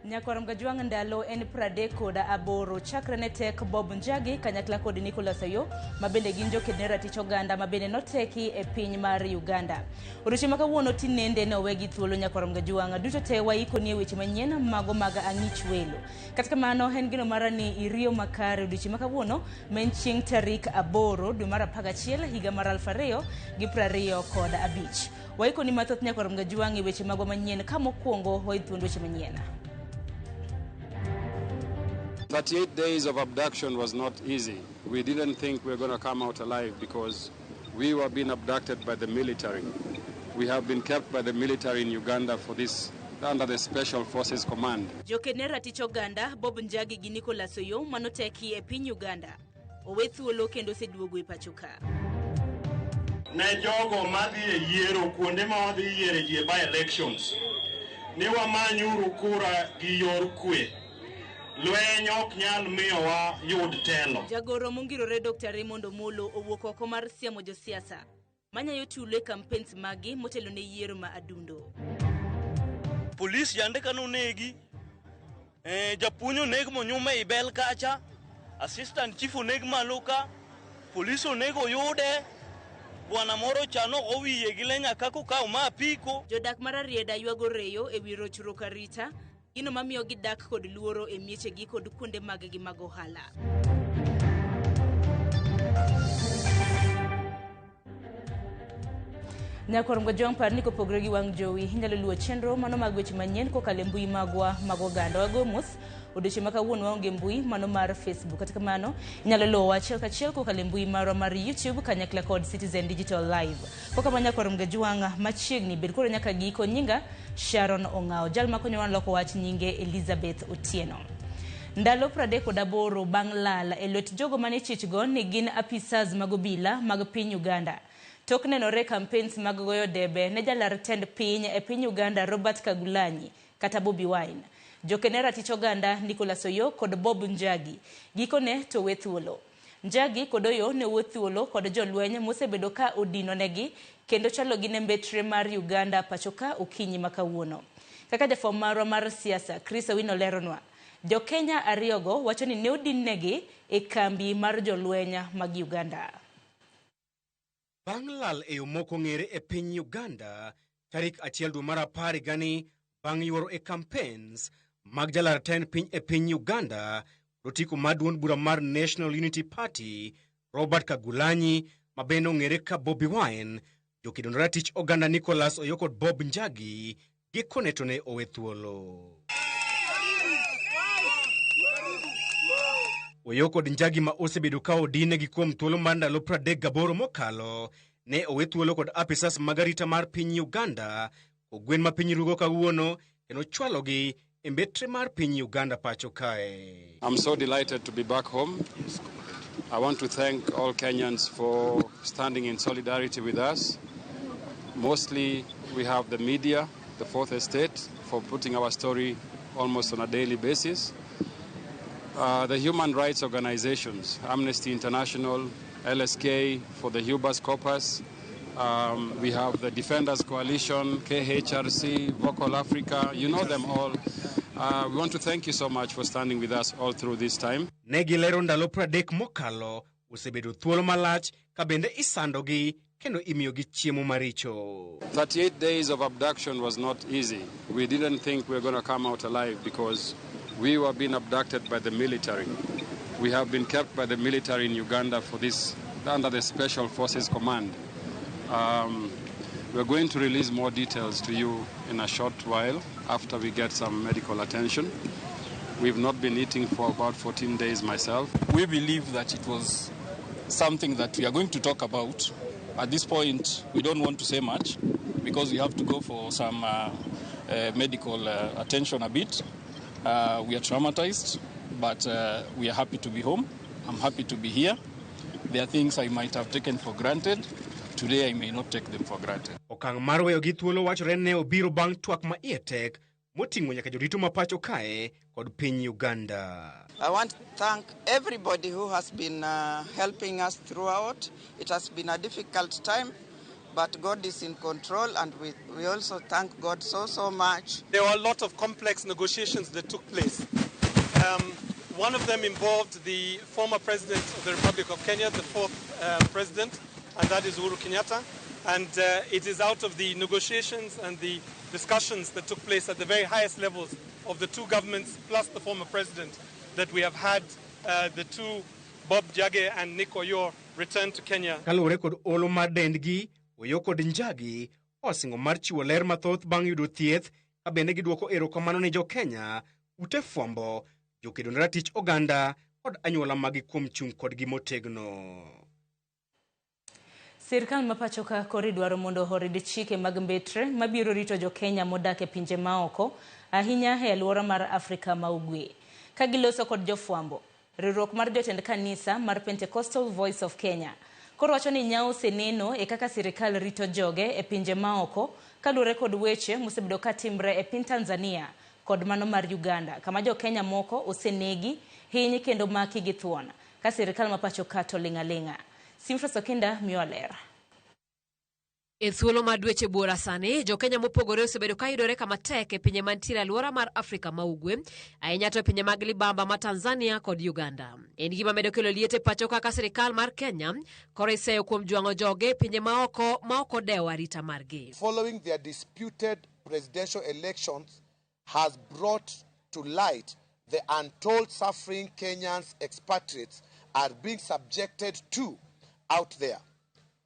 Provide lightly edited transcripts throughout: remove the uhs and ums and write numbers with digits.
Nyakwar Mgajwang ndalo en 38 chakre ne tek Bob Njagi kanyakla kod Nicholas Oyo mabende gin jokedne ratich oganda mabende noteki e piny mar Uganda. Odiochieng' ma kawuono tinende ne owegi thuolo Nyakwar Mgajwang duto te waikoni weche manyien mago mag ang'ich welo. Kata kamano en gino mara ni iriyo makare odiochieng' ma kawuono men chieng' tarik 8 dwe mar 11 higa mar 2025. Waikoni mathoth Nyakwar Mgajwang e weche mago manyien ka mokwongo waithuond weche manyien. 38 days of abduction was not easy. We didn't think we were going to come out alive because we were being abducted by the military. We have been kept by the military in Uganda for this, under the Special Forces Command. Jokedne ratich oganda Bob Njagi gi Nicholas Oyo manoteki e piny Uganda owe thuolo kendo seduogo e pacho ka. Ne jogo madhi e yiero kuonde ma wadhi yiere ji e by elections ne wamanyuru kura gi yor kwe. Lwenyo ok nyal miyowa yud telo. Jagoro mongirore Dr. Raymond Omolo owuok oko mar siamo josiasa manyayo tulo e campaigns magi motelo ne yiero ma adundo. Polis yande kanu negi, japunyo neg monyume i bel kacha, assistant chief neg maluka, polis onego yude, bwana moro chano owiye gi lenya kako ka ma apiko. Jodak mar Arieda ywago reyo e wi rochruok arita, gino mamiyo gidak kod luoro e miechegi kod kuonde maggi mag ohala. Nyakwar Mgajwang par ni kopogre gi wang' jowi inyalo luwo chenro mano mag weche manyien kokalo mbui magwa mag oganda wago mos odiochieng' ma kawuono waonge mbui mano mar Facebook. Kata kamano inyalo luwo achiel kachiel kokalo mbui marwa mar YouTube kanyakla kod Citizen Digital Live. Koka Nyakwar Mgajwang machiegni bed koro nyaka giko nyinga Sharon Ong'ao, jal makonyowa loko wach nyinge Elizabeth Otieno. Ndalo 38 bang' lal e lwet jogo mane chichgo ni gin apisas mag obila mag piny Uganda. Tok nenore campaigns mag goyo debe ne jalar tend piny e piny Uganda Robert Kagulanyi kata Bobi Wine. Jokedne ratich oganda Nicholas Oyo kod Bob Njagi gikone to we thuolo. Njagi kod Oyo ne wuo thuolo kod jolweny mosebedo ka odino negi kendo chalo gi nembetre mar Uganda pachoka okinyi makawuono. Kaka jafwambo marwa mar siasa Chris Owino leronwa, jo Kenya ariyogo wacho ni ne odin negi e kambi mar jolweny mag Uganda. Bang' lal e yo moko ng'ere e piny Uganda, tarik 1 dwe mar 10 gani bang' yuoro e campaigns mag jalar tend piny e piny Uganda, rotiko mar duond bura mar National Unity Party, Robert Kagulanyi, mabende ong'ere ka Bobi Wine, jokedne ratich oganda Nicholas Oyo kod Bob Njagi, gikone to ne owe thuolo. Oyo kod Njagi ma osebedo ka odine gi kuom thuolo mar ndalo 38 mokalo ne owe thuolo kod apisas mag arita mar piny Uganda ogwen ma piny rugo kawuono kendo chwalogi e mbetre mar piny Uganda pacho kae. I'm so delighted to be back home. I want to thank all Kenyans for standing in solidarity with us. Mostly we have the media, the Fourth Estate, for putting our story almost on a daily basis. The human rights organizations, Amnesty International, LSK for the Hubas Corpus. We have the Defenders Coalition, KHRC, Vocal Africa, you know them all. We want to thank you so much for standing with us all through this time. Negilero ndalo 30 mokalo osebedo thuolo malach ka bende isandogi kendo imiyogi chiemo maricho. 38 days of abduction was not easy. We didn't think we were going to come out alive because we were being abducted by the military. We have been kept by the military in Uganda for this, under the Special Forces Command. We're going to release more details to you in a short while after we get some medical attention. We've not been eating for about 14 days myself. We believe that it was something that we are going to talk about. At this point, we don't want to say much because we have to go for some medical attention a bit. We are traumatized, but we are happy to be home. I'm happy to be here. There are things I might have taken for granted. Today I may not take them for granted. Okang' mar weyo gi thuolo wachore ne obiro bang' twak ma iye tek moting'o nyaka jorito ma pacho kae kod piny Uganda. I want to thank everybody who has been helping us throughout. It has been a difficult time, but God is in control, and we also thank God so much. There were a lot of complex negotiations that took place. One of them involved the former president of the Republic of Kenya, the fourth president, and that is Uhuru Kenyatta. And it is out of the negotiations and the discussions that took place at the very highest levels of the two governments, plus the former president, that we have had the two, Bob Jage and Nick Oyor, return to Kenya. Kalure kod olo mar dendgi, Oyo kod Njagi, osingo mar chiwo ler mathoth bang' yudo thieth, ka bende giduoko erokamano ne jo Kenya, ute fwambo, jokedo ne ratich oganda, kod anyuola magi kuom chung' kodgi motegno. Sirkal mapacho ka kori dwaro mondo orid chike mag mbetre mabiro rito jo Kenya modak e pinje maoko, ahinya e alwora mar Afrika ma Ugwe. Ka giloso kod jofwambo, riwruok mar jotend kanisa mar Pentecostal Voice of Kenya koro wacho ni nyao seneno e kaka sirkal rito joge e pinje maoko kalure kod weche mosebedo ka timre e piny Tanzania kod mano mar Uganda, kama jo Kenya moko osenegi, hiny kendo maki gi thuon ka sirkal mapacho ka to ling'aling'a. Simfrasokinda miolera. E thuolo mar dweche buora sani, jo Kenya mopogore osebedo ka yudore kama tek e pinje mantiere alwora mar Afrika ma Ugwe, ahinya to pinje mag libamba ma Tanzania kod Uganda. En gima medo kelo liet e pacho kaka sirkal mar Kenya koro iseyo kuom jwang'o joge pinje ma oko dewo arita margi. Following their disputed presidential elections has brought to light the untold suffering Kenyans expatriates are being subjected to out there,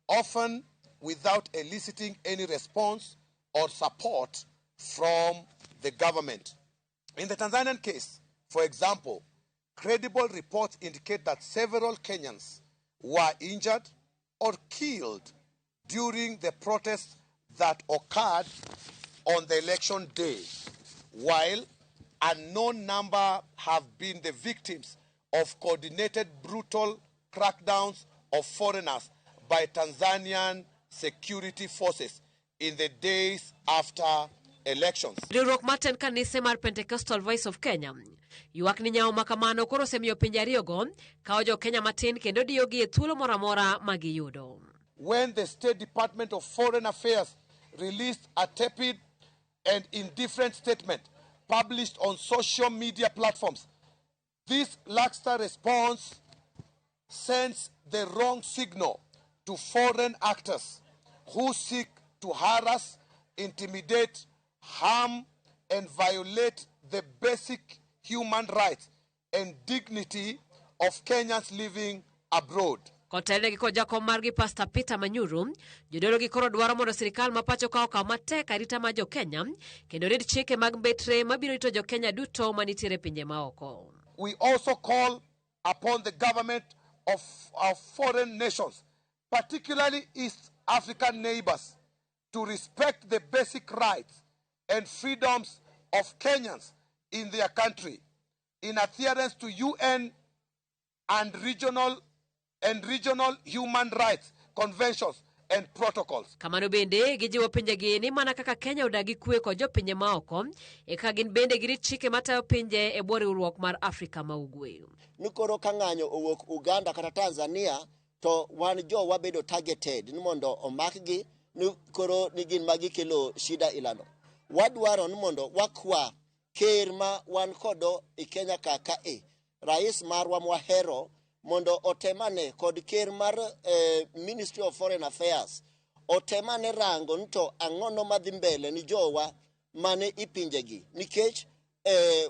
often without eliciting any response or support from the government. In the Tanzanian case, for example, credible reports indicate that several Kenyans were injured or killed during the protests that occurred on the election day, while a unknown number have been the victims of coordinated brutal crackdowns of foreigners by Tanzanian security forces in the days after elections. Riwruok maten kanise mar Pentecostal Voice of Kenya ywak ni nyao makamano koro osemiyo pinje ariyogo kawo jo Kenya matin kendo diyogi e thuolo moramora magiyudo. When the State Department of Foreign Affairs released a tepid and indifferent statement published on social media platforms, this lackluster response sends the wrong signal to foreign actors who seek to harass, intimidate, harm, and violate the basic human rights and dignity of Kenyans living abroad. Kotelne gi kod jakom margi Pastor Peter Manyuru, jodolo gi koro dwaro mondo sirkal mapacho ka okaw matek arita ma jo Kenya kendo rid chike mag mbetre mabiro rito jo Kenya duto manitiere pinje maoko. We also call upon the government of our foreign nations, particularly East African neighbors, to respect the basic rights and freedoms of Kenyans in their country in adherence to UN and regional human rights conventions and protocols. Kamano bende gijiwo pinjegi ni mana kaka Kenya odagi kwe kod jo pinje maoko e ka gin bende girit chike matayo pinje e bwo riwruok mar Afrika ma Ugwe. Nikoro ka ng'anyo owuok Uganda kata Tanzania to wan jo wabedo targeted ni mondo omakgi ni koro ni gin magi kelo shida ilano. Wadwaro ni mondo wakwa ker ma wan kodo e Kenya kaka rais marwa mwahero mondo otemane kod ker mar Ministry of Foreign Affairs otemane rango nito ang'ono madhi mbele ni jowa mane ipinjegi nikech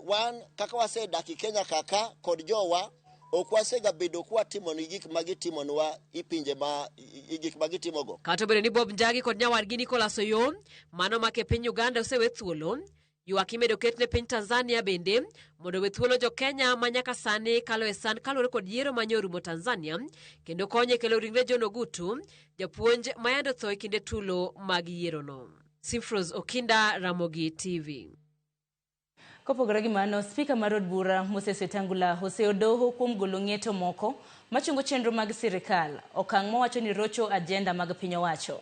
wan kaka wasedaki Kenya kaka kod jowa okwasega bedo kwa timo ni gik magitimonwa ipinje ma gik magitimogo. Kato bende ni Bob Njagi kod nyawadgi Nicholas Oyo mano make piny Uganda osewe thuolo. Ywak imedo ketne piny Tanzania bende mondo we thuolo jo Kenya manyaka sani kalo e san kalore kod yiero manyorumo Tanzania kendo konye kelo ringre John Ogutu japuonj mayando tho e kinde tulo mag yiero no. Simfros Okinda, Ramogi TV. Kopogore gi mano, Spika mar od bura Moses Wetangula oseodoho kuom golo ng'eto moko machungo chenro mag sirkal, okang' mowacho ni rocho agenda mag piny owacho.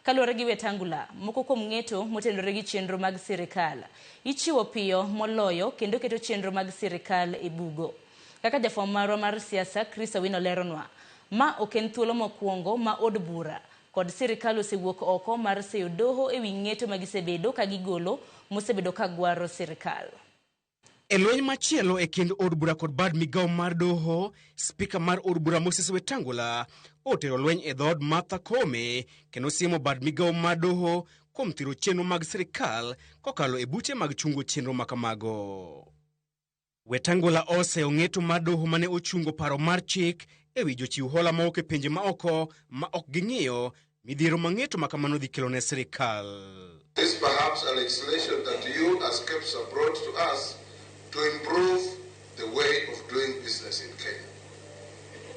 Kaluwore gi Wetangula, moko kuom ng'eto motenore gi chenro mag sirkal ichiwo piyo moloyo kendo keto chenro mag sirkal e bugo. Kaka jafwambo marwa mar siasa Chris Owino leronwa, ma ok en thuolo mokwongo ma od bura kod sirikal osewuok oko mar seyo doho ewi ng'eto magisebedo ka gigolo mosebedo ka gwaro sirikal. E lweny machielo e kind od bura kod bad migawo mar doho, spika mar od bura Moses Wetangula otero lweny e dhood Martha Koome kendo siemo bad migawo mar doho kuom thiro chenro mag sirikal kokalo e buche mag chungo chenro makamago. Wetangula oseyo ng'eto mar doho mane ochungo paro mar chik ewi jochiw hola maok e pinje maoko ma ok ging'iyo midhiero mang'eto makamano dhi kelo ne sirikal. This is perhaps a legislation that you as KEPSA brought to us to improve the way of doing business in Kenya.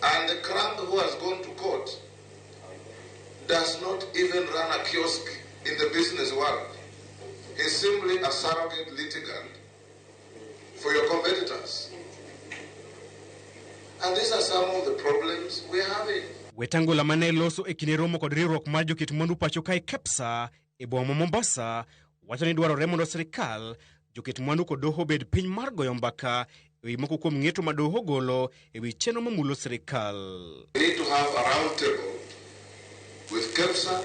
And the crank who has gone to court does not even run a kiosk in the business world. He's simply a surrogate litigant for your competitors. And these are some of the problems we're having. Wetangula mane loso e kine romo kod riwruok mar joket mwandu pacho kae KEPSA e boma Mombasa wacho ni dwarore mondo sirikal joket mwandu kod doho bed piny mar goyo mbaka ewi moko kuom ng'eto ma doho golo ewi chenro mamulo sirikal. We need to have a round table with KEPSA,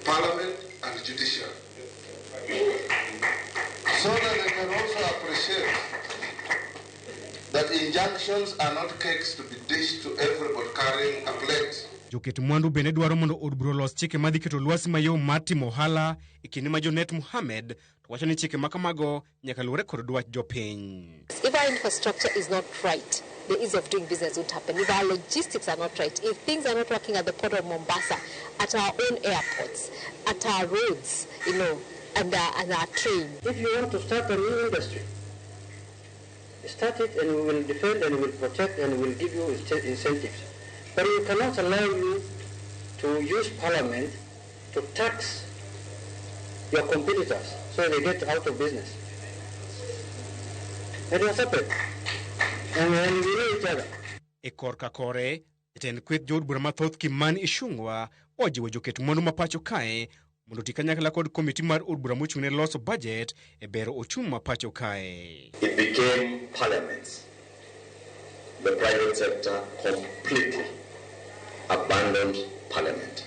Parliament and Judiciary so that they can also appreciate that injunctions are not cakes to be dished to everybody carrying a plate. Joket mwandu bende dwaro mondo od bura los chike madhi keto lwasi mayom mar timo ohala e kinde ma Jonet Mohamed to wacho ni chike makamago nyaka luwre kod dwach jopiny. If our infrastructure is not right, the ease of doing business won't happen. If our logistics are not right, if things are not working at the port of Mombasa, at our own airports, at our roads, and our train. If you want to start a new industry, start it and we will defend and we will protect and we will give you incentives. But we cannot allow you to use Parliament to tax your competitors so they get out of business. It was separate. And we know each other. E korka kore, jatend kweth jood bura mathoth Kimani Ichung'wa ojiwo joket mwandu mapacho kae mondo ti kanyakla kod komiti mar od bura mochung'ne loso budget e bero ochumi mapacho kae. It became Parliament. The private sector completely abandoned Parliament.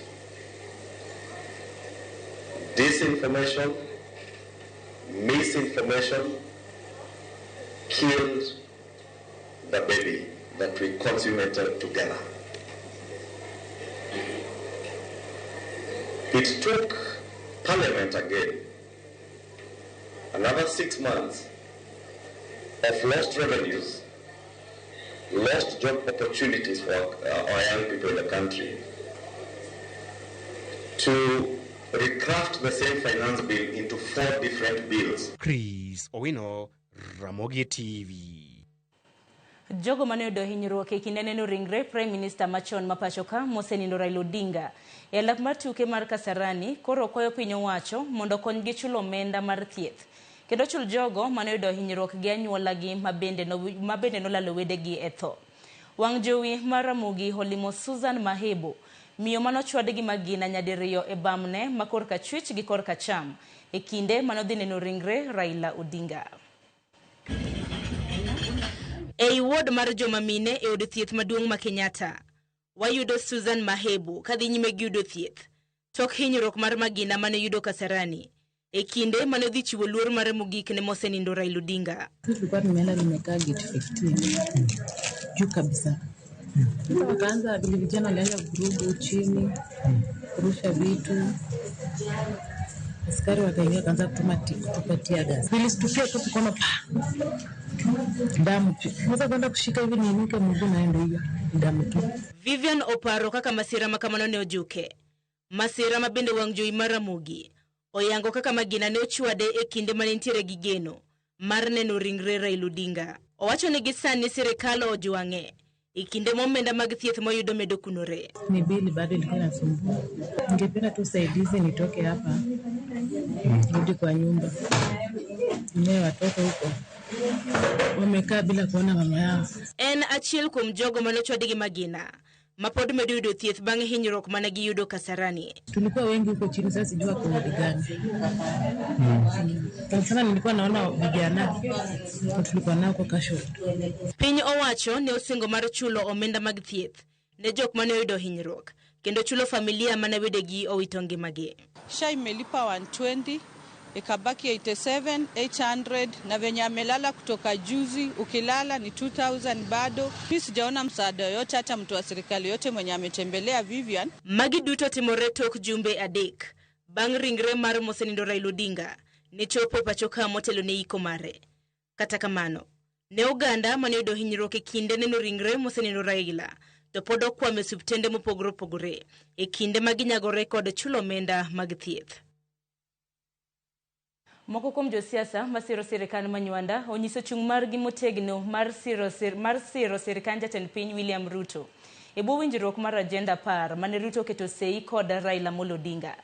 Disinformation, misinformation killed the baby that we consummated together. It took Parliament again another 6 months of lost revenues, lost job opportunities for our young people in the country, to recraft the same finance bill into 4 different bills. Chris Owino, Ramogi TV. Jogo mane oyudo hinyruok e kinde neno ringre Prime Minister machon mapachoka mosenindo Raila Odinga e alap mar tuke mar Kasarani koro kwayo piny owacho mondo konygi chulo omenda mar thieth. Kendo chul jogo mane oyudo hinyruok gi anyuolagi mabende nolalo wedegi e tho. Wang' jowi mar Ramogi olimo Susan Mahebo, miyo manochwadgi magina nyadiriyo e bamne ma korka chwich gi korka cham e kinde manodhi neno ringre Raila Odinga. Ei ward mar joma mine e od thieth maduong' ma Kenyatta, wayudo Susan Mahebo kadhi nyime gi yudo thieth tok hinyruok mar magina mane yudo Kasarani e kinde mane dhi chiwo luor mar mogik ne mosenindo Raila Odinga. Tulikuwa tumeenda nimekaa gate 15 juu kabisa. Wakaanza vile vijana walianza vurugu chini, kurusha vitu. Askari wakaingia kaanza kutupatia gas. Nilisikia tu tukono damu. Naweza kwenda kushika hivi niinuke mguu na ndio hiyo damu tu. Vivian oparo kaka masira makamano ne ojuke. Masira mabende wang' jowi mar Ramogi oyango kaka magina ne ochwade e kinde mane nitiere gi geno mar neno ringre Raila Odinga. Owacho ni gisani sirikal ojuang'e e kinde momenda mag thieth moyudo medo kunore. Ni bili bado ilikuwa inasumbua. Ningependa tu usaidizi nitoke hapa. Rudi kwa nyumba. Nime watoto huko wamekaa bila kuona mama yao. En achiel kuom jogo manochwadgi magina mapod medo yudo thieth bang' hinyruok mane giyudo Kasarani. Tulikuwa wengi huko chini, sasa sijua kwa gani. Sana nilikuwa naona vijana tulikuwa nao kwa kasho. Piny owacho ne osingo mar chulo omenda mag thieth ne jok mane oyudo hinyruok kendo chulo familia mane wedegi owito ngimagi. SHA imelipa 120, ikabaki 87,800 na venye amelala kutoka juzi, ukilala ni 2,000 bado. Mimi sijaona msaada yote, hata mtu wa serikali yote mwenye ametembelea Vivian. Magi duto timore tok jumbe adek bang' ringre mar mosenindo Raila Odinga ne chopo pachoka motelo ne iko mare. Kata kamano, ne Uganda mane yudo hinyruok e kinde neno ringre mosenindo Raila to pod okwame subtende mopogore e kinde maginyagore kod chulo omenda mag thieth. Moko kuom josiasa masiro sirikal manywanda onyiso chung' margi motegno mar siro sirikal jatend piny William Ruto e bwo winjruok mar agenda 10 mane Ruto keto sei kod Raila Amolo Odinga.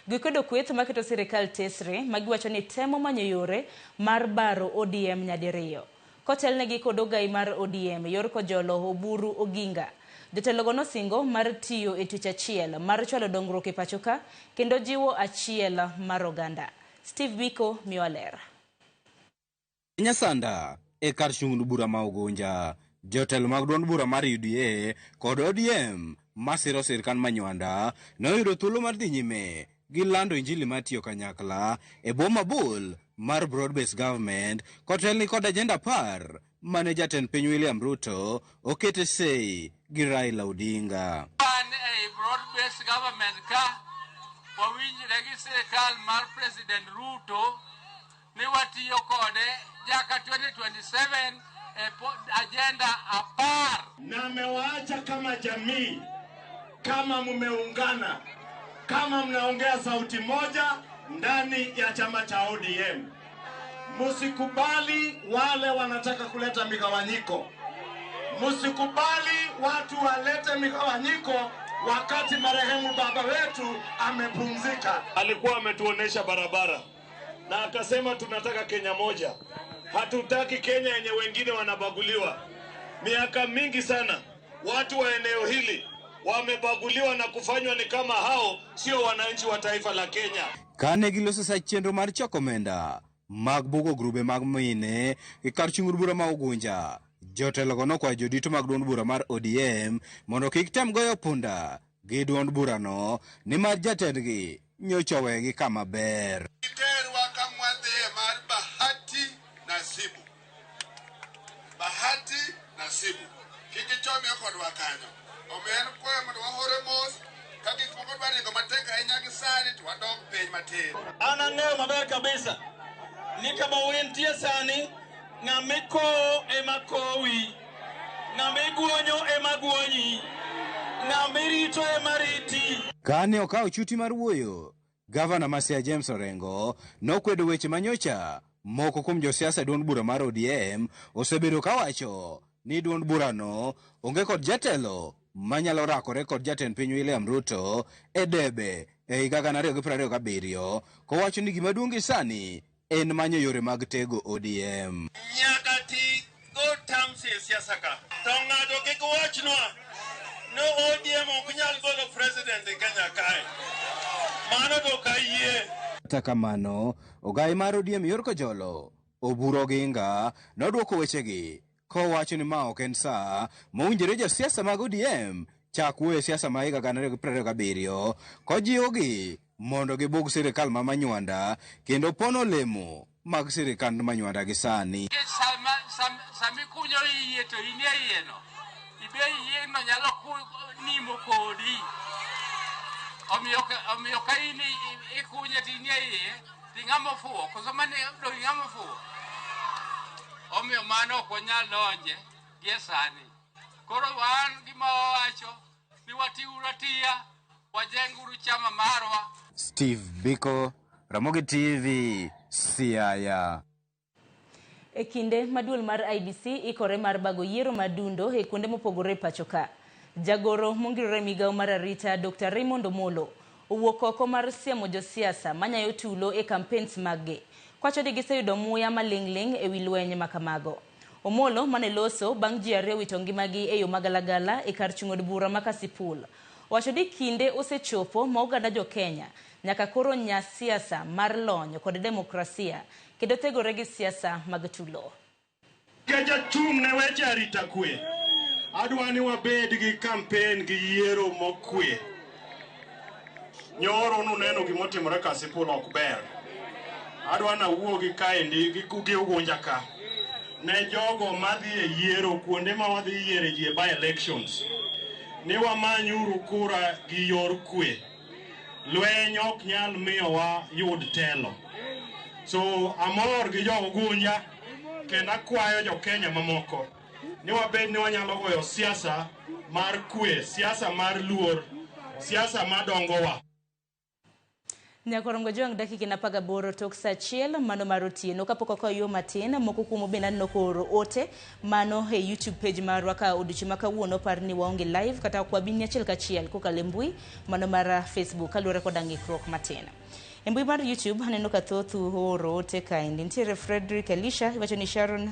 Gikedo kweth maketo sirikal tesre magiwacho ni temo manyo yore mar baro ODM nyadiriyo. Kotelnegi kod ogai mar ODM yor kojolo Oburu Oginga. Jotelogo nosingo mar tiyo e tich achiel mar chwalo dongruok e pachoka kendo jiwo achiel mar oganda. Steve Biko Miwaler. Nyasanda e kar chung' bura ma Ugunja, jotelo mag duond bura mar UDA kod ODM masiro sirikal manywanda noyudo thuolo mar dhi nyime gi lando injili matiyo kanyakla e bwo mabul mar broad-based government kotelni kod agenda 10 mane jatend piny William Ruto okete sei gi Raila Odinga. Broad-based government ka wawinjre gi sirikal mar President Ruto ni watiyo kode jaka 2027 agenda 10. Na mmewaacha kama jamii, kama mumeungana, kama mnaongea sauti moja ndani ya chama cha ODM. Musikubali wale wanataka kuleta migawanyiko. Musikubali watu walete migawanyiko wakati marehemu baba wetu amepumzika. Alikuwa ametuonesha barabara na akasema tunataka Kenya moja. Hatutaki Kenya yenye wengine wanabaguliwa. Miaka mingi sana watu wa eneo hili wamebaguliwa na kufanywa ni kama hao sio wananchi wa taifa la Kenya. Kane giloso sa chenro mar choko omenda mag bugo grube mag mine e kar chung' bura ma Ugunja, jotelogo nokwayo jodito mag duond bura mar ODM mondo kik tem goyo punda gi duond burano nimar jatendgi nyocha owegi kama ber. Iterwa kama dhiye mar bahati nasibu kikichomi kodwa kanyo omen koyo mondo wahore mos ka gik moko dwaringo matek ahinya gi sani to wadok piny matin. An ang'eyo maber kabisa ni kama wentie sani ng'amiko emakowi, ng'amiguonyo emaguonyi, ng'amirito emariti. Kane okawo chuti mar wuoyo, Gavana Masia James Orengo nokwedo weche manyocha moko kuom josiasa duond bura mar ODM osebedo kawacho ni duond burano onge kod jatelo manyalo rakore kod jatend piny William Ruto e debe e higa 2027, kowacho ni gima duong' sani en manyo yore mag tego ODM. Nyaka ti go tamsi siasa ka. To ng'ato kik wachnwa no ODM ok nyal golo president e Kenya kae. Mano to kayie. Kata kamano, ogai mar ODM yor kojolo Oburu Oginga nodwoko wechegi kowacho ni ma ok en saa mowinjore josiasa mag ODM chak wuoyo siasa ma higa 2027 kojiwogi mondo gibug sirikal ma manywanda kendo pono lemo mag sirikal manywanda gi sani. Sami kunyo iye to inie ieno ibe ieno nyalo nimo kodi omiyo ka ini ikunye tinie iye ting'amo fuo koso mane do ing'amo fuo omiyo mano ok wanyal donje gie sani. Koro wan gima wawacho ni watiuru atiya wajenguru chama marwa. Steve Biko, Ramogi TV, Siaya. E kinde maduol mar IBC ikore mar bago yiero madundo e kuonde mopogore pachoka. Jagoro mongirore migao mar arita Dr. Raymond Omolo owuok oko mar siemo josiasa manyayo tulo e campaigns maggi. Kwacho ni giseyudo muya maling'ling e wi lweny makamago. Omolo mane loso bang' ji ariyo wito ngimagi e yo magalagala e kar chung' od bura ma Kasipul. Wacho ni kinde osechopo ma oganda jo Kenya nyaka koro nya siasa mar lony kod demokrasia kendo tegore gi siasa mag tulo. Keja chung ne weche arita kwe. Adwani wabed gi campaign gi yiero mokwe. Nyoro nuneno gimotimore ka Sipul ok ber. Adwa na wuogi kaendi gi kugi ugonja ka. Ne jogo madhi e yiero kuonde ma wadhi yiere ji e by elections. Ni wamanyuru kura gi yor kwe. Lweny ok nyal miyowa yud telo. So amor gi jo ugunja kendo akwayo jo Kenya mamoko ni wabed ni wanyalo goyo siasa mar kwe, siasa mar luor, siasa madongowa. Nyakorongo jwang dakika na paga boro tok sa chiel mano marotieno kapoko ko yo matin moko kumo bena no koro ote mano he YouTube page marwa ka odichi makawuono par ni waonge live kata kwa binya chiel ka chiel ko kalembui mano mara Facebook alure ko dangi krok matin. Embui mar YouTube haneno ka thothu oro ote ka intiere Frederick Elisha iwacho ni Sharon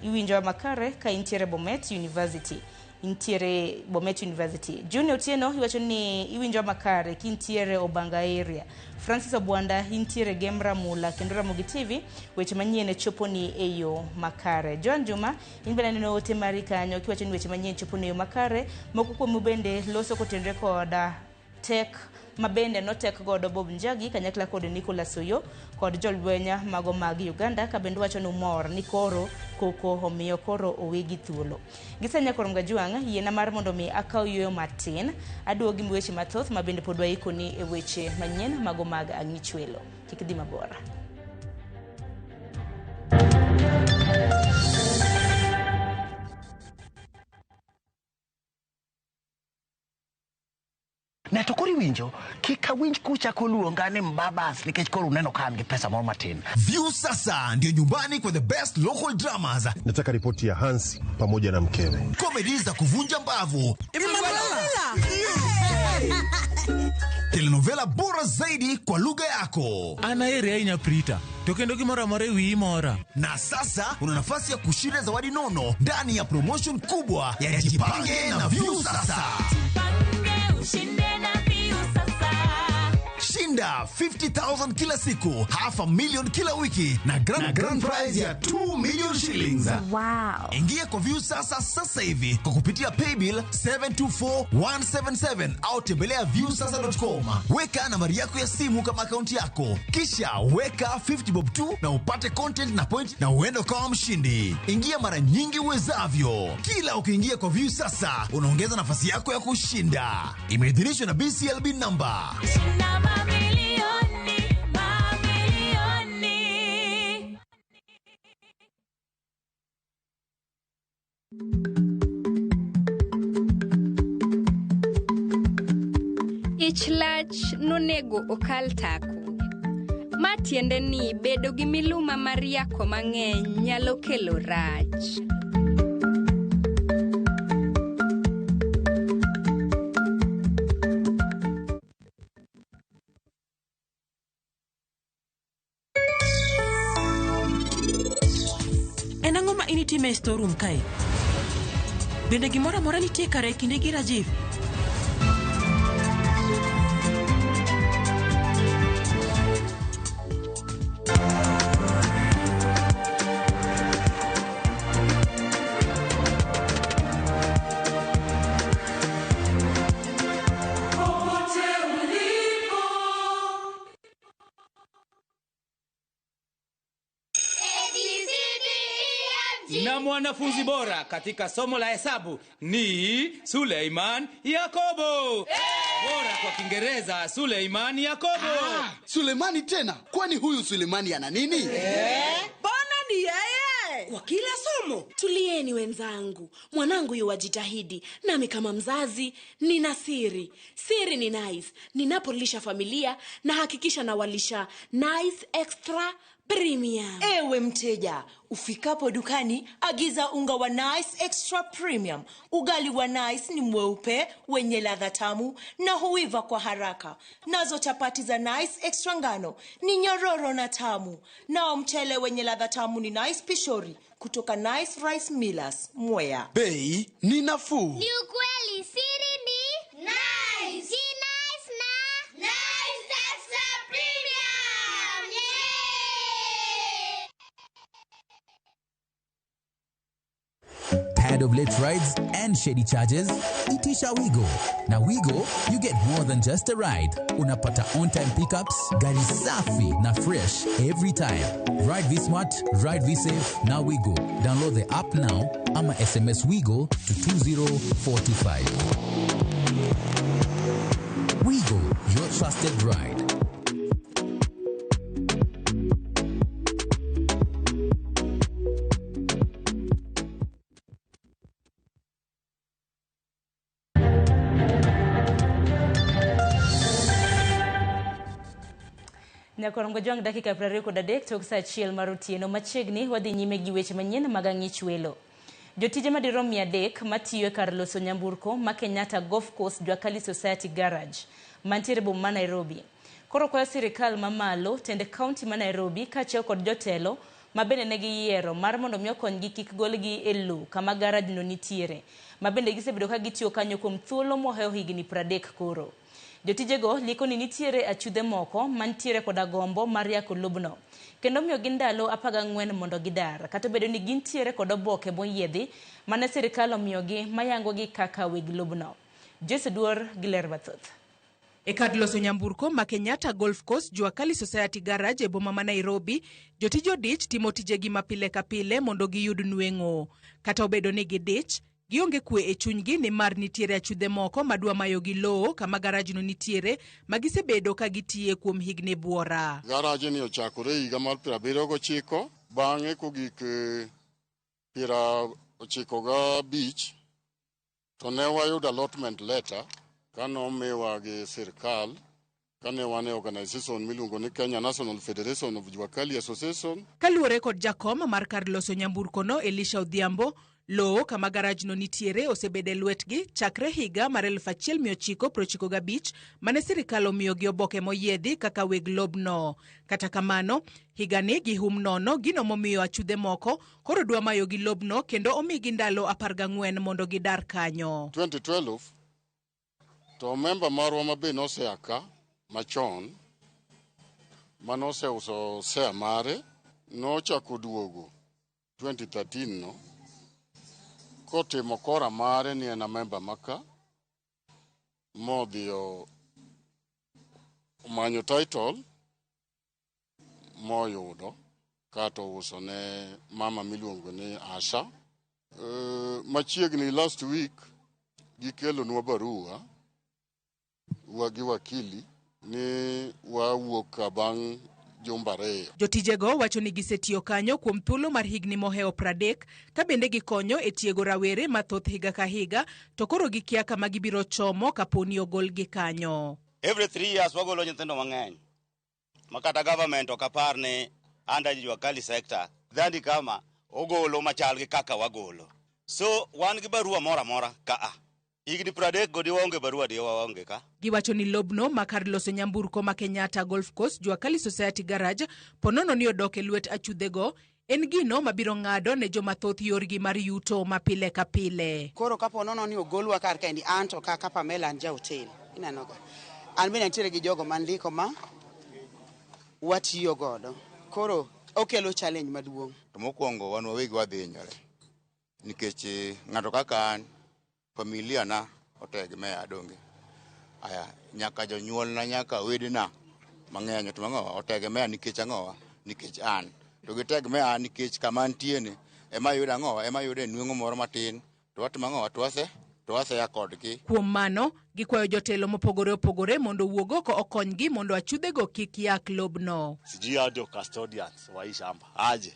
iwinjo makare ka intiere Bomet University. Intiere Bomet University. Junior Otieno iwacho ni iwinjo makare kintiere Obanga area. Francis Obwanda intiere Gemra Mula kendo Ramogi TV weche manyien chopo ni eyo makare. John Juma inbela neno ote mari kanyo kiwacho ni weche manyien chopo ni eyo makare moko kuom bende loso kotenre koda tek mabende no tek godo Bob Njagi kanyakla kod Nicholas Oyo kod jolwenya mago mag Uganda ka bende wacho no mor ni koro koko omiyo koro owegi thuolo. Gisenya Koronga Jwang yiena mar mondo mi akaw yo matin aduogi weche mathoth mabende podwa iko ni e weche manyien mago mag Angichwelo. Kik dhi mabora. Na to kori winjo kika winj kucha koluonga ni mbabas nikech koro uneno kama ni pesa moro matin. View sasa ndio nyumbani kwa the best local dramas. Nataka ripoti ya Hansi pamoja na mkewe. Comedy za kuvunja mbavu. Telenovela bora zaidi kwa lugha yako. Anaere ainya Prita. Tokendo gimora mare wi mora. Na sasa una nafasi ya kushinda zawadi nono ndani ya promotion kubwa ya Jipange na View sasa. Shinda 50,000 kila siku, $500,000 kila wiki na grand prize ya 2 million shillings. Wow. Ingia kwa View sasa hivi kwa kupitia paybill 724177 au tembelea viewsasa.com. Weka nambari yako ya simu kama akaunti yako. Kisha weka 50 bob tu na upate content na point na uende kama mshindi. Ingia mara nyingi uwezavyo. Kila ukiingia kwa View sasa unaongeza nafasi yako ya kushinda. Imeidhinishwa na BCLB number. Ichlach nonego okal tako. Matiende ni bedo gi miluma mariako mang'eny nyalo kelo rach. Enang'o ma initime e storeroom kae? Bende gimora mora nitie kare kinde gi Rajiv? Na mwanafunzi bora katika somo la hesabu ni Suleiman Yakobo. Bora kwa Kiingereza Suleiman Yakobo. Suleimani tena? Kwani huyu Suleimani ana nini? Bona ni yeye. Kwa kila somo. Tulieni wenzangu. Mwanangu yuwajitahidi. Nami kama mzazi nina siri. Siri ni nice. Ninapolisha familia na hakikisha na walisha nice extra premium. Ewe mteja, ufikapo dukani agiza unga wa Nice Extra Premium. Ugali wa Nice ni mweupe, wenye ladha tamu na huiva kwa haraka. Nazo chapati za Nice Extra ngano ni nyororo na tamu. Nao mchele wenye ladha tamu ni Nice Pishori kutoka Nice Rice Millers, Mwea. Bei ni nafuu. Ni ukweli, siri ni nice. Si nice na Nice Extra Premium. Tired of late rides and shady charges? Itisha Wigo. Now Wigo, you get more than just a ride. Unapata on-time pickups, gari safi na fresh every time. Ride V-Smart, ride V-Safe, now Wigo. Download the app now, ama SMS Wigo to 2045. Wigo, your trusted ride. Nyakorongo jwang dakika 23 tok saa achiel mar otieno machiegni wadhi nyime gi weche manyien mag ang'ich welo. Jotije madirom 300 matiyo e kar loso nyamburko ma Kenyatta Golf Course Jwakali Society Garage mantiere boma ma Nairobi. Koro kwayo sirikal mamalo tende kaunti ma Nairobi kaachiel kod jotelo mabende ne giyiero mar mondo mi okonygi kik golgi e lowo kama garage no nitiere. Mabende gisebedo ka gitiyo kanyo kuom thuolo mohewo higni 30 koro. Jotijego liko ni nitiere achudhe moko mantiere koda gombo mar yako lobno. Kendo miyo gindalo 14 mondo gidar. Kata bedo ni gintiere kod oboke moyiedhi mane sirikal omiyogi mayangogi kaka weg lobno. Jesse Duor Giler Bathoth. E kar loso nyamburko ma Kenyatta Golf Course Jwakali Society Garage e boma ma Nairobi, jotijo dich timo tijegi mapile ka pile mondo giyud nweng'o. Kata obedo ni gidich, gionge kwe e chunygi ni mar nitiere achudhe moko madwa mayogi lowo kama garage no nitiere magisebedo ka gitiye kuom higni buora. Garage ni ochakore higa mar 79 bang'e kogik 95 to ne wayudo allotment letter kanomiwa gi sirkal kane wan e organization miluongo ni Kenya National Federation of Jwakali Association. Kaluwore kod jakom mar kar loso nyamburko no Elisha Odhiambo, lowo kama garage no nitiere osebede lwetgi chakre higa mar 1995 mane sirikal omiyogi oboke moyiedhi kaka weg lobno. Kata kamano, higani gihum nono gino momiyo achudhe moko koro dwa mayogi lobno kendo omigi ndalo 14 mondo gidar kanyo. 2012 to member marwa mabe noseaka machon manoseuso share mare nochako duogo 2013 no kotimo kora mare ni en member maka modhio manyo title moyudo kato uso ne mama miluongo ni Asha. Machiegni last week gikelo nwa barua wagi wakili ni wawuok bang' jombare. Jotijego wacho ni gisetiyo kanyo kuom thuolo mar higni mohewo 30 ka bende gikonyo e tiego rawere mathoth higa ka higa to koro gikia kama gibiro chomo kaponi ogolgi kanyo. Every 3 years wagolo nyithindo mang'eny makata government okapar ni under Jwakali sector dhandi kama ogolo machal gi kaka wagolo. So wan gi barua mora mora ka higni 30 godi waonge barua di waonge ka. Giwacho ni lobno makar loso nyamburko ma Kenyatta Golf Course Jwakali Society Garage ponono ni odoke lwet achudhego en gino mabiro ng'ado ne joma thoth yorgi mar yuto mapile ka pile. Koro kaponono ni ogolwa kar kendi anto kaka Pamela anja hotel inanoga. An bende nitiere gi jogo mandiko ma watiyo godo. Koro okelo challenge maduong'. To mokwongo wan wawegi wadhinyore nikech ng'ato kaka an familia na otegemea adonge. Aya nyaka jonyuol na nyaka wedena mang'eny to mang'o otegemea nikech ang'owa nikech an to gitegemea nikech kama antiene ema yuda ang'owa ema yude nweng'o moro matin to watimo ang'owa to wase ya kodgi. Kuom mano gikwayo jotelo mopogore opogore mondo wuog oko okonygi mondo achudhego kik yak lobno. Sijui audio custodians wa hii shamba aje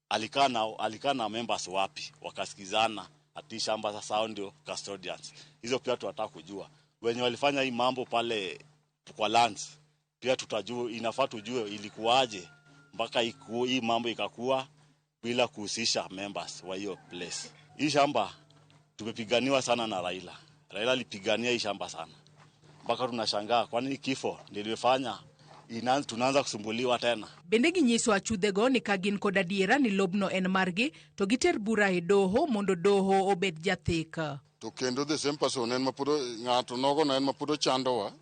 alikana members wapi wakasikizana ati shamba sasa hao ndio custodians. Hizo pia tunataka kujua wenye walifanya hii mambo pale kwa lands, pia tutajua, inafaa tujue ilikuwaje mpaka hii mambo ikakuwa bila kuhusisha members wa hiyo place. Hii shamba tumepiganiwa sana na Raila alipigania hii shamba sana mpaka tunashangaa kwani kifo nilifanya tunaanza kusumbuliwa tena. Bende ginyiso achudhego ni kagin kod adiera ni lobno en margi to giter bura e doho mondo doho obed jathika. To kendo the same person en mapudo ng'ato nogo na en mapudo chandowa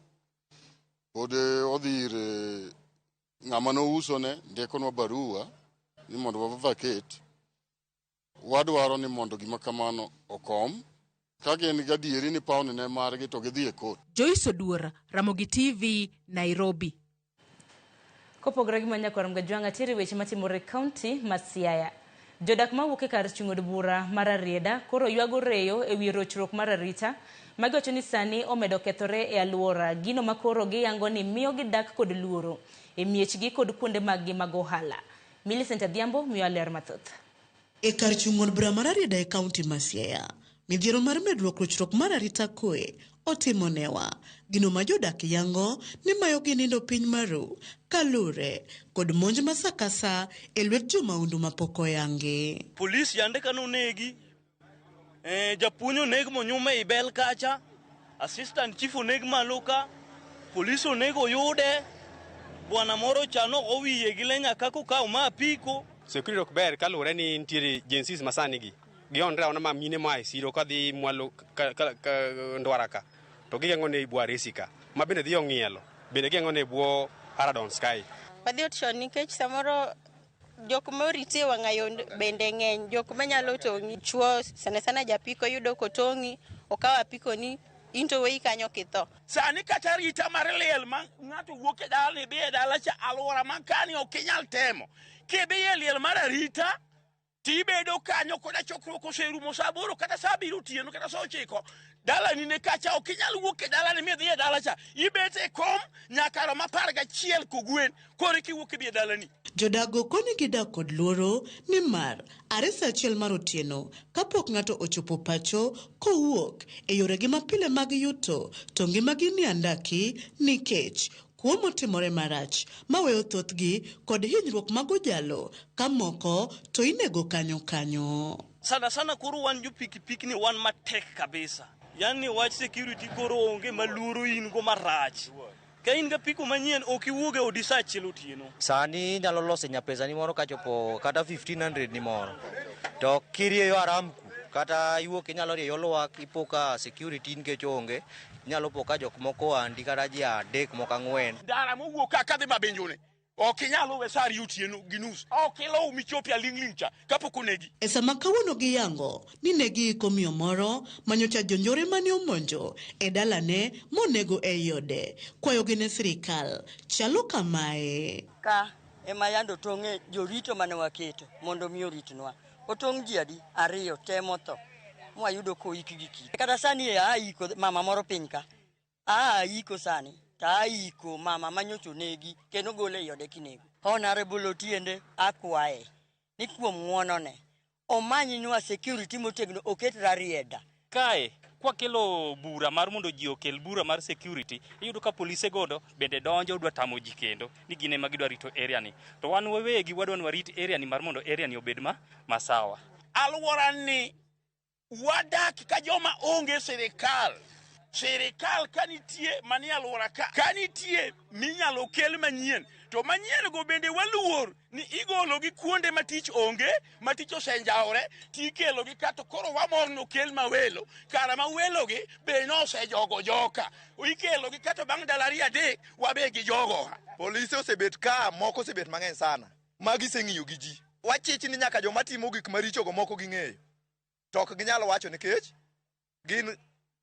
ode odhire ng'ama no uso ne ndekonwa barua ni mondo vacate wadwaro ni mondo gima kamano okom ka gin gadieri ni pawn ne margi to gidhi e kot. Joyce Oduor, Ramogi TV, Nairobi. Kopogore gi Manyakwaram Gajwanga tiri weche matimore kaunti ma Siaya. Jodak mawuok e kar chung'od bura mar Arieda koro ywago reyo e wi rochruok mar arita magiwacho ni sani omedo kethore e alwora, gino makoro giyango ni miyo gidak kod luoro e miechgi kod kuonde maggi mag ohala. Millicent Adhiambo miyo ler mathoth. E kar chung'od bura mar Arieda e kaunti ma Siaya, midhiero mar medruok rochruok mar arita kwe otimonewa, gino ma jodak yango ni mayo ginindo piny maru kalure kod monj masakasa e lwet jomaundu mapok oyangi. Polis yande kano negi, japunyo neg monyume ibel kacha, assistant chief oneg maluka, polis onego yude, bwana moro chano owiye gilenya kako kao ma apiko. Security ok ber kalure ni ntiere agencies masani gi. Gionra ona mamine mai siro kadhi mwalo ndwaraka. To gigengo ne ibwa resika. Ma bende dhi ong'ielo. Bende gigengo ne ibwo Paradon Sky. Wadhi otshon nikech samoro jok moriti wang'ayo bende ng'eny, jok manyalo tong'i chuo sana japiko yudo kotong'i okawa apiko ni into wei kanyo kitho. Sani kata rita mar liel ma ng'ato wuok e dala ni biye dala cha alwora man kani ok inyal temo. Kibiye liel mar arita tibedo kanyo koda chokruok oserumo saa 8 kata saa 7 otieno kata saa 9 dala ni ne kacha ok inyal wuok e dala ni mi dhi e dala cha ibete kom nyaka ro mapar gachiel kogwen kore kiwuok e dala ni. Jodago koni gidak kod luoro ni mar aresa achiel mar otieno kapok ng'ato ochopo pacho kowuok e yore gi mapile mag yuto to ngimagi ni andaki nikech kuom otimore marach maweyo thothgi kod hinyruok mag ojalo ka moko to inego kanyo. Sana koro wan jo pikipiki ni wan matek kabisa. Yani wach security koro onge maluoro in go marach. Ka in ga piko manyien ok iwuoge odisa achiel otieno. Sani nyalo loso nyapesa ni moro kachopo kata 1500 ni moro. To kirieyo aramku kata iwuok inyalo rieyo lwak ipoka security nikech onge. Nyalo poka jok moko andi kata ji adek moko ang'wen. Dara mowuok kaka dhi mabenjone. Ok inyalo we sari otieno ginus. Ok ilo michopi alingling cha kapok onegi. E sama kawuono giyango ni negi komiyo moro manyocha jonjore mane omonjo e dalane monego e yode. Kwayo gine sirikal chalo kamae. Ka ema yando tong'e jorito mane waketo mondo miyo ritnwa. Otong' ji adi 2 temo tho. Mwayudo ko ikigiki. Kata sani aiko mama moro piny ka. Aiko sani. Ta aiko mama manyocho negi kendo gole yode kinego. Honorable Otiende akwaye ni kuom ng'wonone omanyinwa security motegno oket Arieda. Kae kwa kelo bura mar mondo ji okel bura mar security iyudo ka polise godo bende donjo dwa tamo ji kendo ni gine magidwa rito area ni. To wan wewegi wadwa warit area ni mar mondo area ni obed masawa. Alwora ni wadak ka joma onge sirikal. Sirikal kanitie mani alwora kanitie minyalo kel manyien to manyien go bende waluor ni igolo gi kuonde matich onge matich osenjaore tikelo gi kato koro wamor no kel mawelo kara mawelo gi be no sejogo joka ikelo gi kato bang' dalari adek wabe gi jogo. Polisi osebet ka moko osebet mang'eny sana magi seng'iyo gi ji wachichi ni nyaka joma timo gik maricho go moko ging'eyo to ok ginyalo wacho nikech gin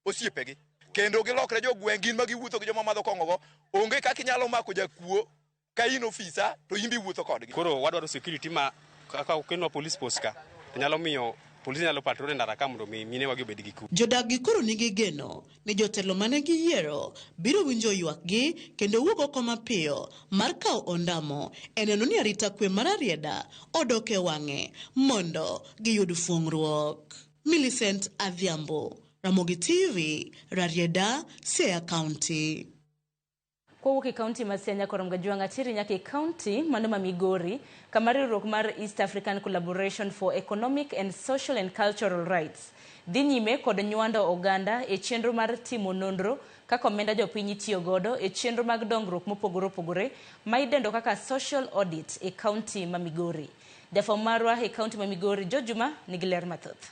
osiepegi kendo gilokre jogweng' gin ma giwuotho gi joma madho kong'o go onge kaka inyalo mako jakuo ka in ofisa to imbi wuotho kodgi. Koro wadwaro security ma kaka okenwa police post ka nyalo miyo polisi nyalo patrol ndara ka mondo mine wagi obed gi ku. Jodag koro nigi geno ni jotelo mane giyiero biro winjo ywakgi kendo wuok oko mapiyo mar kawo ondamo e neno ni arita kwe mar Arieda odok e wang'e mondo giyud fuong'ruok. Millicent Adhiambo, Ramogi TV, Arieda, Siaya County. Kowuok e kaunti ma Siaya Nyakwaram Gajwanga tiri nyaka e kaunti mano ma Migori kama riwruok mar East African Collaboration for Economic and Social and Cultural Rights dhi nyime kod nywando oganda e chenro mar timo nonro kaka omenda jopiny tiyo godo e chenro mag dongruok mopogore opogore ma idendo kaka social audit e kaunti ma Migori. Jafwambo marwa e kaunti ma Migori Jojuma nigi ler mathoth.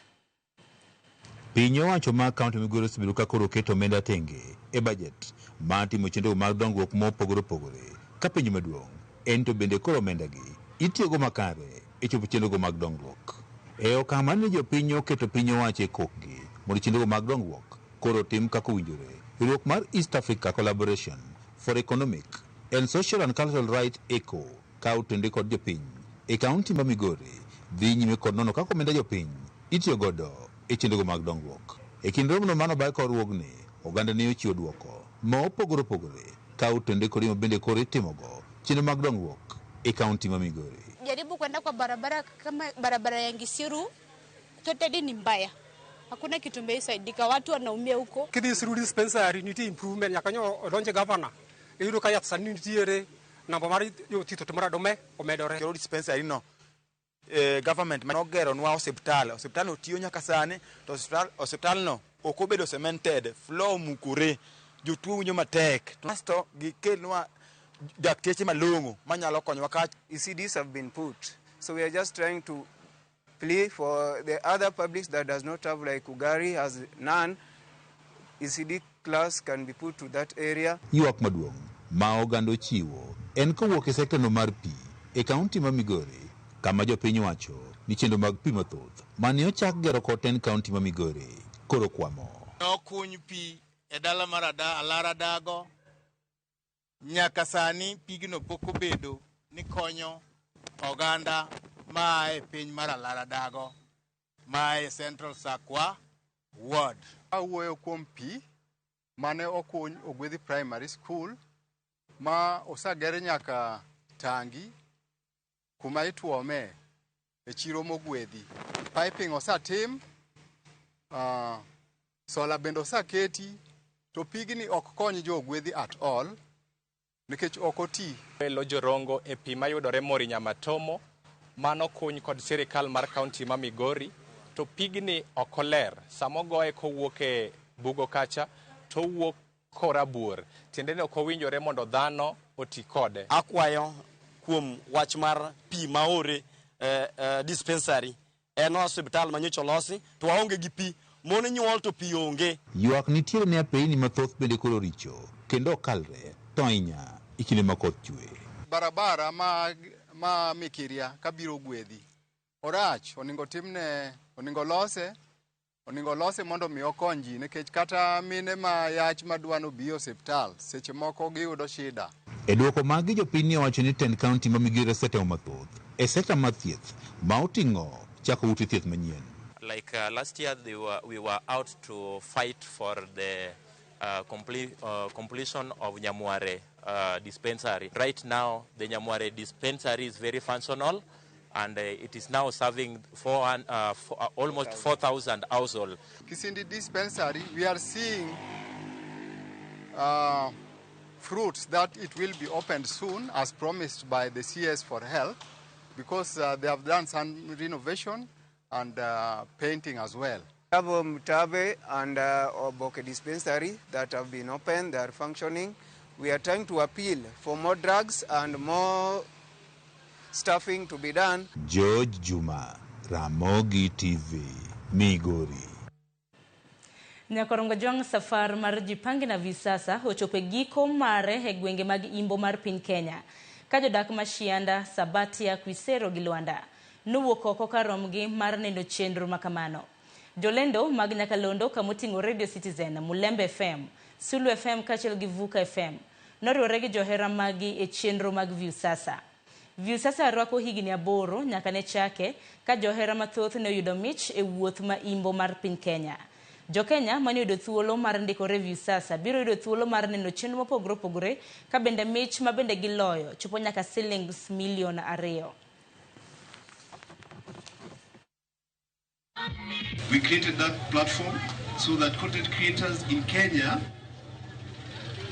Piny owacho ma kaunti Migori osebedo ka koro keto omenda tenge e budget ma timo chenro mag dongruok mopogore opogore ka piny maduong' en to bende koro omenda gi itiyogo makare e chopo chenrogo mag dongruok. E okang' mane jopiny oketo piny owacho e kokgi mondo chenrogo mag dongruok koro tim kaka owinjore. Riwruok mar East Africa Collaboration for Economic and Social and Cultural Rights ECO kawo tende kod jopiny e kaunti ma Migori dhi nyime kod nono kaka omenda jopiny itiyo godo e chenrogo mag dongruok. E kind romono mano bang' korruogni, oganda ne ochiwo duoko ma opogore opogore kawo tende kod ma bende koro itimogo chenro mag dongruok e kaunti ma Migori. Jaribu kwenda kwa barabara kama barabara ya Ngisiru, totedi ni mbaya. Hakuna kitu imesaidika, watu wanaumia huko. Kidi siru dispensary niti improvement yakanyo odonje governor. Eyudo ka yath sani nitiere namba mar yo tito to maradome omedore. Kero dispensary no government ma ogero nwa hospital no tiyo nyaka sani to hospital no ok obedo cemented, floor mukure, jotuo winjo matek. To gikelnwa dakteche malongo manyalo konyowa ka ECDs have been put, so we are just trying to plea for the other publics that does not have, like Ugari has none. ECD class can be put to that area. Ywak maduong' ma oganda chiwo en kowuok e sekta no mar pi e kaunti ma Migori, kama jopiny wacho ni chenro mag pi mathoth mane ochak gero koten kaunti ma Migori koro kwamo. Okuny pi e dala mar Alara Dago, nyaka sani pigno pok obedo ni konyo oganda ma e piny mar Alara Dago, ma e Central Sakwa Ward. Awuoyo kuom pi mane okuny Ogwedhi Primary School ma osagere nyaka tangi kuma ituome e chiro mogwedhi. Piping osatim, sola bendo osaketi, to pigni ok kony jo Ogwedhi at all nikech ok oti. Lo jorongo e pi mayudore Mori Nyamatomo mano kuny kod sirikal mar kaunti ma Migori, to pigni ok oler. Samo goye kowuok e bugo kacha to wuok korabuor, tiende ni ok owinjore mondo dhano oti kode. Akwayo kuom wach mar pi maore dispensary en hospital manyocha olosi to waonge gi pi, mon nyuol to pi onge. Ywak nitiere ne apeyni mathoth bende koro richo kendo kalre to ahinya ikine makoth chwe. Barabara ma Mikiria kabiro Gwedhi orach, oningo lose mondo mi okonji nikech kata mine ma yach madwano bi hospital seche moko giyudo shida. E duoko magi jopiny owacho ni ten kaunti ma Migori osetemo mathoth e sekta mar thieth ma oting'o chako ute thieth manyien. Like last year we were out to fight for the completion of Nyamware dispensary. Right now the Nyamware dispensary is very functional and it is now serving almost 4,000 households. Kisindi dispensary, we are seeing fruits that it will be opened soon as promised by the CS for Health, because they have done some renovation and painting as well. We have Mutabe and Oboke dispensary that have been opened, they are functioning. We are trying to appeal for more drugs and more staffing to be done. George Juma, Ramogi TV, Migori. Nyakorongo jong safar mar jipangi na visasa ochope giko mare e gwenge mag imbo mar piny Kenya. Ka jodak ma Shianda, Sabatia, Kwisero gi Luanda nuwuok oko karomgi mar neno chenro makamano. Jolendo mag Nyakalondo kamoting'o Radio Citizen, Mulembe FM, Sulu FM kaachiel gi Vuka FM noriwore gi johera magi e chenro mag Viusasa. Viusasa rwako higni 8 nyaka ne chake ka johera mathoth ne oyudo mich e wuoth ma imbo mar piny Kenya. Jo Kenya mane yudo thuolo mar ndikore Viusasa biro yudo thuolo mar neno chenro mopogore opogore ka bende mich ma bende giloyo chopo nyaka shillings million 2. We created that platform so that content creators in Kenya,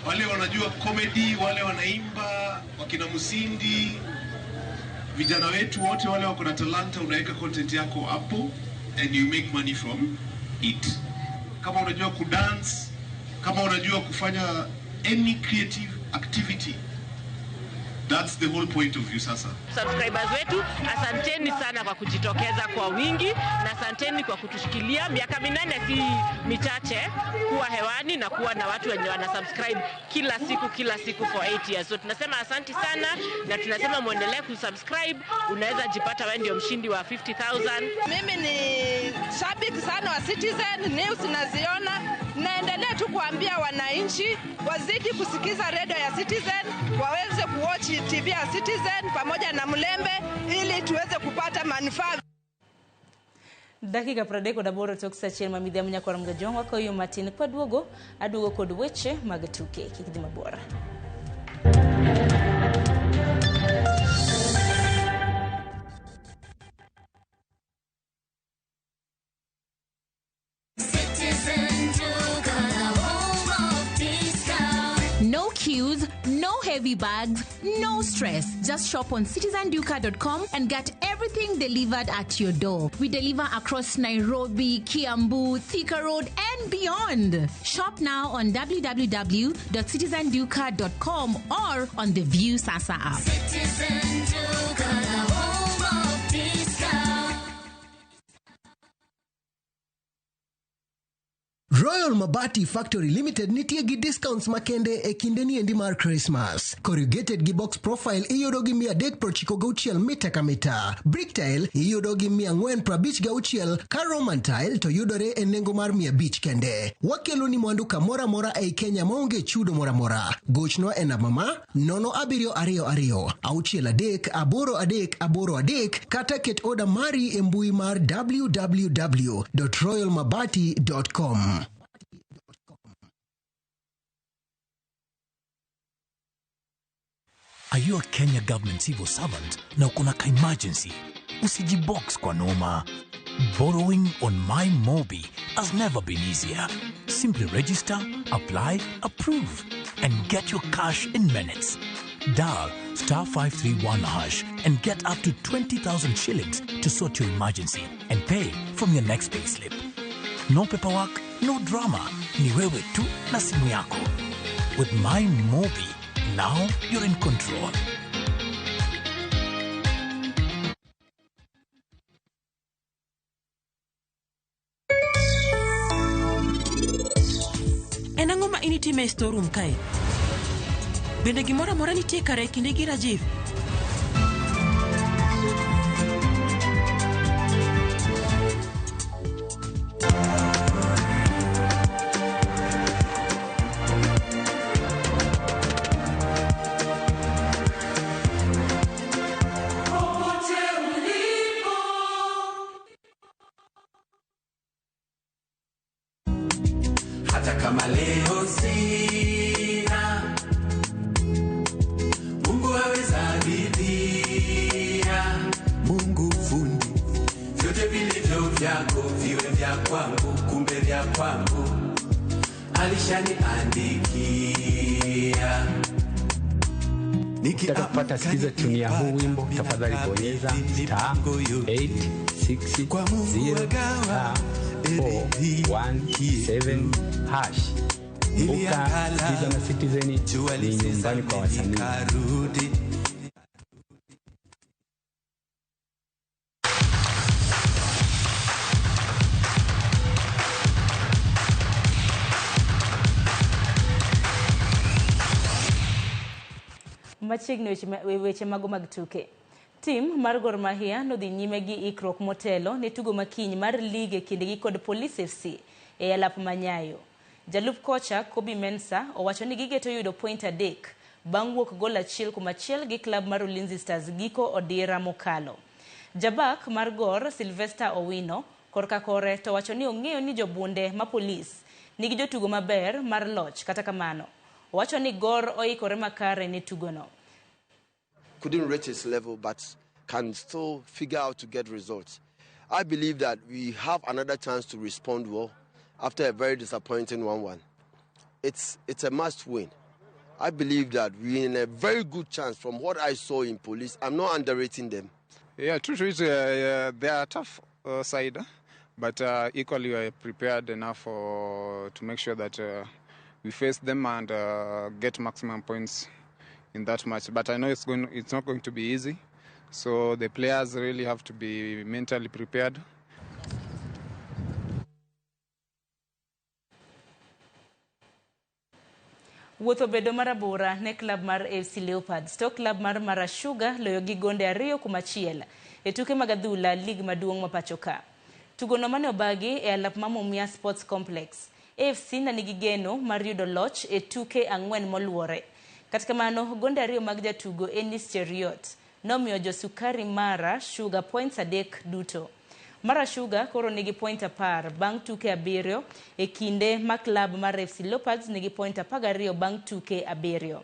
wale wanajua comedy, wale wanaimba, wakina Musindi, vijana wetu wote wale wako na talanta, unaweka content yako hapo and you make money from it. Kama unajua kudance, kama unajua kufanya any creative activity, That's the whole point of Viusasa. Subscribers wetu, asanteni sana kwa kujitokeza kwa wingi na asanteni kwa kutushikilia. Miaka 8 si michache kuwa hewani na kuwa na watu wenye wana subscribe kila siku for 8 years. So tunasema asanti sana na tunasema muendelee kusubscribe. Unaweza jipata wewe ndio mshindi wa 50,000. Mimi ni shabiki sana wa Citizen News, naziona. Naendelea tu kuambia wananchi wazidi kusikiza redio ya Citizen, waweze kuwatch TV ya Citizen pamoja na Mlembe ili tuweze kupata manufaa. Dakika pradeko da boro tok sachiel mamidhi amunya kwa mga jongwa ko yo matin kwa duogo aduogo kod weche mag tuke kikidhi mabora. No queues, no heavy bags, no stress. Just shop on citizenduka.com and get everything delivered at your door. We deliver across Nairobi, Kiambu, Thika Road and beyond. Shop now on www.citizenduka.com or on the Viusasa app. Royal Mabati Factory Limited nitie gi discounts makende e kinde ni endi mar Christmas. Corrugated gi box profile iyudo gi 396 mita ka mita. Brick tile iyudo gi 456 ka Roman tile to yudore e nengo mar 500 kende. Wakelo ni mwandu kamora mora e Kenya maonge chudo mora mora. Gochno e namba ma 0722 638 kata ket oda mari e mbui mar www.royalmabati.com. Are you a Kenya government civil servant na uko na emergency? Usijibox kwa noma. Borrowing on MyMobi has never been easier. Simply register, apply, approve, and get your cash in minutes. Dial *531# and get up to 20,000 shillings to sort your emergency and pay from your next pay slip. No paperwork, no drama. Ni wewe tu na simu yako. With MyMobi, now you're in control. Enango ma initime storeroom kae. Bende gimora mora nitie kare kinde gi Rajiv. Hata kama leo sina, Mungu aweza ridhia. Mungu fundi, vyote vilivyo vyako viwe vya kwangu, kumbe vya kwangu alishaniandikia. Ukitaka kupata sikiza tuni ya huu wimbo, tafadhali bonyeza *860*417#. Uka sikiza na Citizen ni nyumbani kwa wasanii. Machiegni weche mago mag tuke. Tim mar Gor Mahia nodhi nyime gi ikruok motelo ne tugo makiny mar lige kindgi kod Police FC e alap Manyayo. Jalup kocha Kobi Mensa owacho ni gigeto yudo point 3 bang' wuok gol achiel kuom achiel gi klab mar Ulinzi Stars giko odira mokalo. Jabak mar Gor Sylvester Owino korka kore to wacho ni ong'eyo ni jobunde ma Police nigi jotugo maber mar loch, kata kamano owacho ni Gor oikore makare ne tugono. Couldn't reach its level, but can still figure out to get results. I believe that we have another chance to respond well after a very disappointing 1-1. It's a must win. I believe that we're in a very good chance from what I saw in Police. I'm not underrating them. Yeah, true. They are a tough side, but equally we are prepared enough to make sure that we face them and get maximum points in that match. But I know it's not going to be easy. So the players really have to be mentally prepared. Wuotho bedo marabora ne klab mar FC Leopards to klab mar Marashuga loyo gi gonde 2-1 e tuke mag adhula lig maduong' ma pacho ka. Tugono mane obagi e alap ma Mumia Sports Complex. AFC na nigi geno mar yudo loch e tuke 4 moluore. Katika mano gonde 2 mag jatugo Enis Cheriot nomiyo josukari Mara Sugar points 3 duto. Mara Sugar koro nigi point 10 bang' tuke 7 e kinde ma klab mar FC Leopards nigi point 12 bang' tuke 7.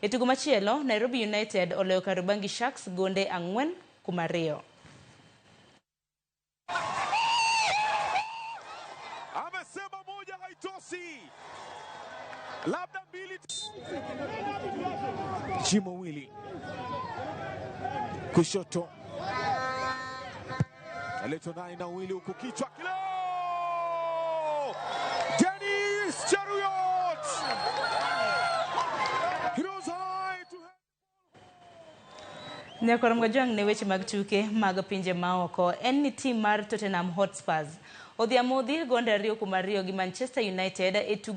E tugo machielo Nairobi United oloyo Kariobangi Sharks gonde 4-2. Amesema moja haitoshi. Labda mbili. Jimo Willy. Kushoto. Aleto naye na Willy huku kichwa kilo. Dennis Cheruiyot. Heroes high to Nyakoro mgajwang ne weche mag tuke mag pinje maoko en ni team mar Tottenham Hotspurs odhiamodhi gonde 2-2 gi Manchester United e tugo